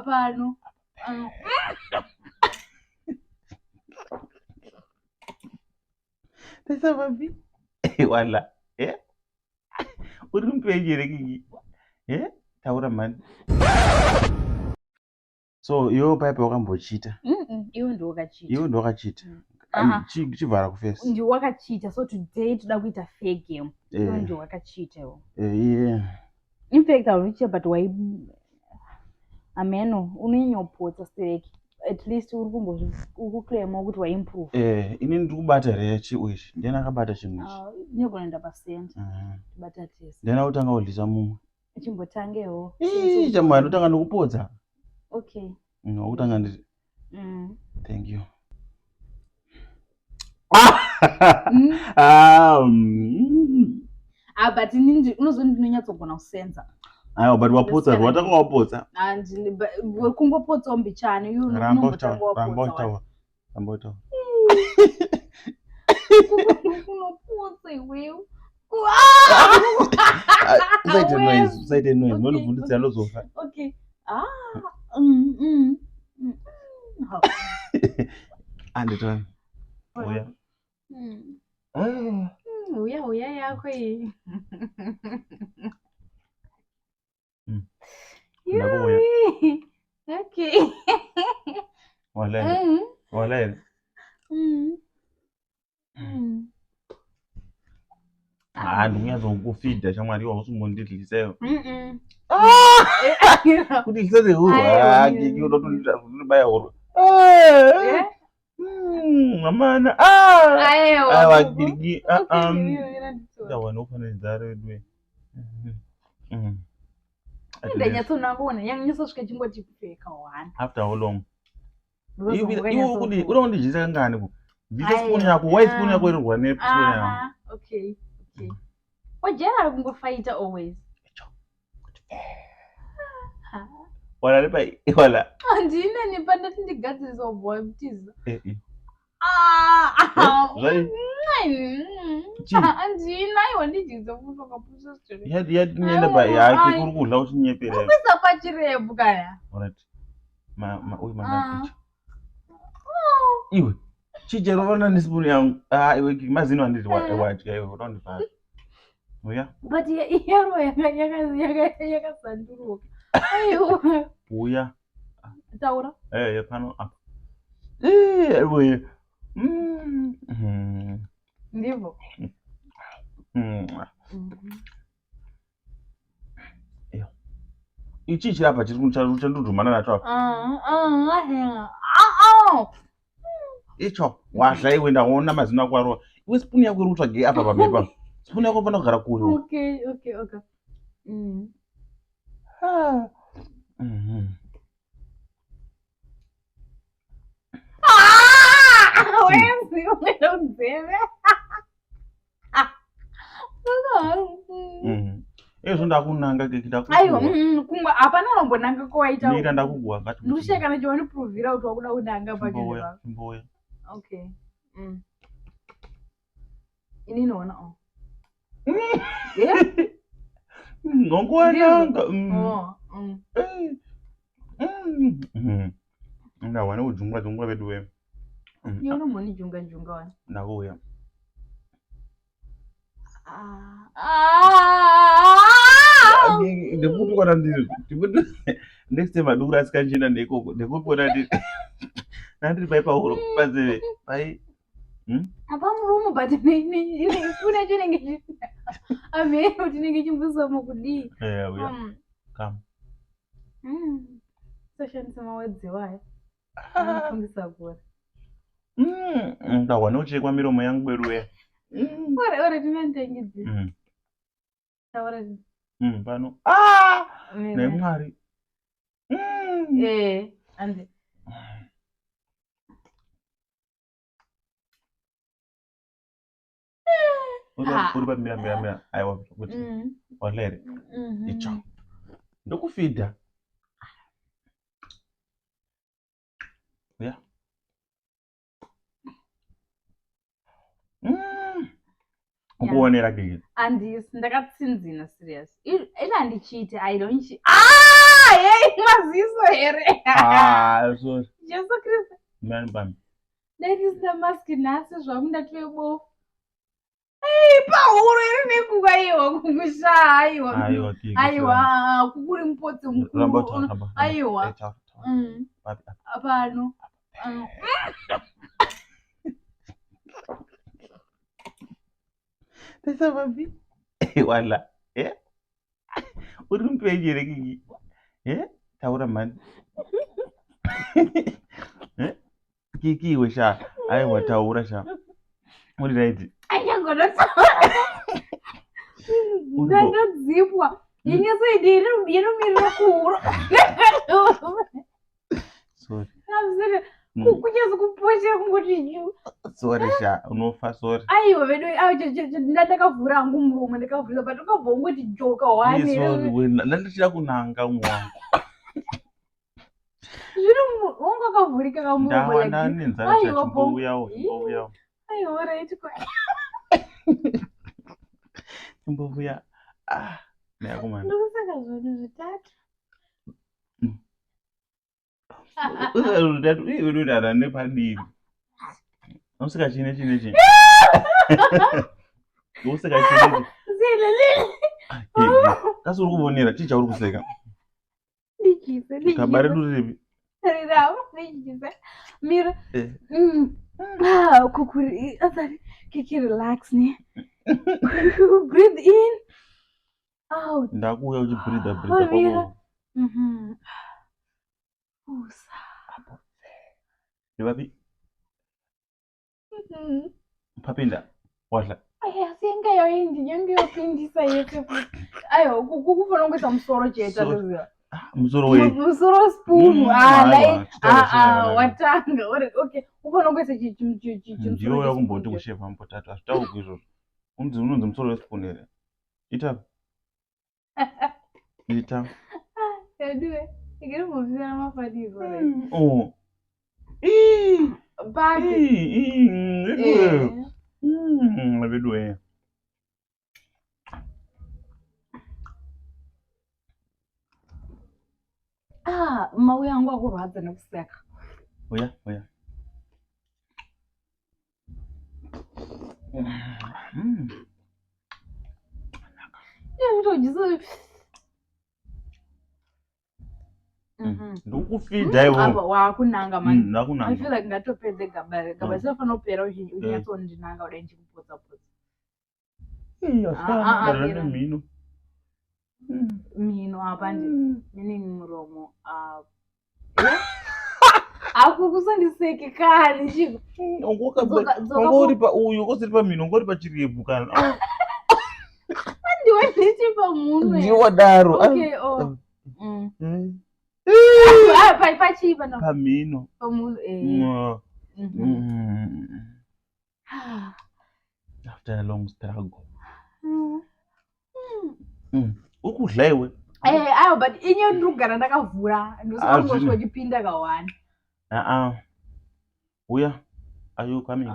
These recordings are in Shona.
pano. Tesa babi. Wala. Uri mpejere kiki. Taura man. So yo pipe wakambochita. Iwe ndo wakachita. Iwe ndo wakachita. Chivhara kufesi. Ndi wakachita. So today toda kuita fair game. Iwe ndo wakachita yo. In fact I'll reach but why ameno unenyopotsa stereki. At least uri kuclaim ukuthi wa improve. Ini ndiri kubata rechi uishi. Ndena akabata chinhu ichi. Nyogona ndapasenta. Bata test. Ndena utanga udlisa mumwe. Chimbotangewo. Chamwana utanga nokupodza. Okay. Utanga nditi. Thank you. But nindi unozondinonyatsogona kusenza. Ayo but wapodza watanga wapodza. Kungopodza ombichani you Rambota. Unopodza iwewe. Usaite noise. Noluvundisa lozofa. Okay. Anditoni. Uya. Uya yako hii. Ndakuya. Okay. Wale. Ndingazokufida shamwari iwe usungondidliseyo. Kudlisa zehuwa kikudotundibaya horo. Mamana. Wakiliki. Ndawana ufana nzare wedwe. Ndanyatsonakona yanyatsosvika chingoti kupfeka one. After how long? Iwe undijisa kangani ku? Visa spoon yako, white spoon yako irwa ne spoon yako. Okay. Wajera kungofighta always. Wala lepa wala. Andina nipanda tindigadzisa boy mtiza. Andina iwe ndijiza futhi kapusa story. Yadi nyenda ba yake kuri kudla uchinyepere. Kwisa pachirebu kaya. Alright. Uyi mama. Iwe chijero vana nispoon yangu. Iwe mazino anditi watya iwe ndondifaka. Uya. But yaro yakasanduruka. Ayo. Uya. Taura? Pano up. Iwe. Ndivyo. Ichi chirapa chiri kuchandudumana nacho. Icho wadla iwe ndaona mazino ako arova. Iwe spoon yako iri kutsvage apa pabepa. Spoon yako fana kugara kure. Okay. Ndakunanga kekita. Aiwa, kumba hapana lombonanga kwaita. Ndira ndakugwa ngati. Ndikusheka nacho waniprovira kuti wakuda kudanga pachino. Mboya. Okay. Ini noona Ngongwananga. Ndawana ujungwa Veduwe. Yona mboni junga wani. Ndakuya. Ndikupi kona ndiri. Next time adura asikanjina ndikupi kona ndiri. Nandiri pai pahuro panzeve. Pai. Apa muromo but ifuna chinenge ameno tinenge chimbusa mukudi. Uya. Come. Session sama wadziwayo. Fundisa bora. Ndawana uchekwa miromo yangu Veduwe. Ore tinendengidzi. Taura. Pano. Nemwari. Ande. Uri pa mira. Aiwa kuti. Walere. Icho. Ndokufida. Uya. Ukuonera kiki. Andisi ndakatsinzina serious. Ila ndichite I don't Hey, maziso here. Sorry. Jesu Kristu. Man, bam. That is the mask nasi zvakunda twebo. Hey, pauro iri nekuka iwa kumusha aiwa. Aiwa, kukuri mupotsi mukuru. Aiwa. Apano. Tesa babi. Wala. Uri mpejere kiki. Taura man. Kiki iwe sha. Aiwa taura sha. Uri raiti. Anyangona taura. Ndadzipwa. Inyeso idiri mirira kuuro. Sorry. Kunyazi kuposhera kungoti ju. Sorry sha, unofa sorry. Aiwa Veduwe, ndakavhura hangu muromo ndakavhura but ukabva ungoti joka wane. Sorry wena, ndandichida kunanga mwangu. Zvino wanga wakavhurika kamuromo like. Ndanenzara chimbovuyawo. Aiwa right kwa. Chimbovuya. Neyakomana. Ndokusaka zvinhu zvitatu. Uzarudatu iwe dada nepadivi. Usika chine. Usika chine. Zilele. Kasi uri kuvonera chicha uri kuseka. Dijise. Kabare duripi. Rirawo dijise. Mira. Kukuri asari kiki relax ne. Breathe in. Out. Ndakuya uchibreathe pamo. Usa. Babi. Papinda. Wadla. Asenga yoindi yange yopindisa yete. Ayo kukufana ngoisa musoro cheta toziva. Musoro we. Musoro spoon. Watanga. Okay. Ufana ngoisa chimusoro. Ndiyo yakumboti kusheva mpotatu. Asitawo kwizvo. Unonzi musoro we spoon here. Ita. Veduwe. Ikiri mufira mafadizo. Bagi. Veduwe. Mau yangu akurwadza nekuseka. Oya. Ndokufidha ivo. Apa wakunanga man. Ndakunanga. I feel like ngatopedze gaba. Gaba sinofanira kupera unyatsondinanga kudai ndichikupotsa. Mino. Mino apa nini muromo. Akukusandiseke kani chiko. Ungori pa uyu kosiri pa mino ungori pa chirebu kana. Ndiwe ndichipa munhu. Ndiwo daro. Okay, pachipa no. Pamino. Pamunhu After a long struggle. Ukudla iwe. Ayo but inye ndugara ndakavhura ndosangoswa chipinda kawana. Uya. Are you coming?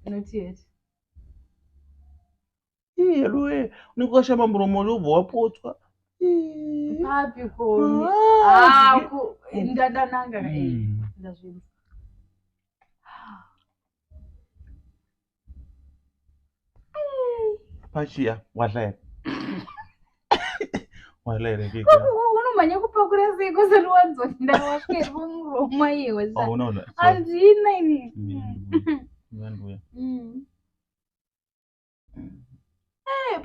Not yet. Veduwe, nikashamba muromo lobva wapotswa. Papi koni. Ndananga ndazvinza. Pachia, wadla. Wadla kiki. Unomanya kupakura sei kusati wanzwa ndawaswera pamuromo iwe. Unaona. Andina ini. Vanduya.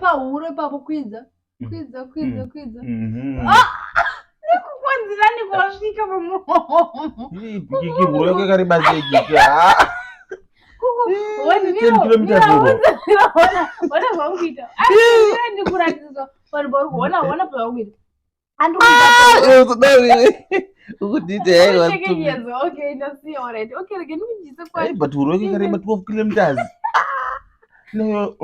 Pahuro papo kwidza. Kwidza. Nekukwanzirani kwasvika pamuromo. Kiki huro yako yakariba sei kiki. 10 kilometers huro. Wana vakuita. Ndikuratidza vanhu vari kuona pavakuita. Ukudite yaiwa. Okay, ndasiya alright. Okay, rege ndikujise kwa. But huro yako yakariba 12 kilometers. No.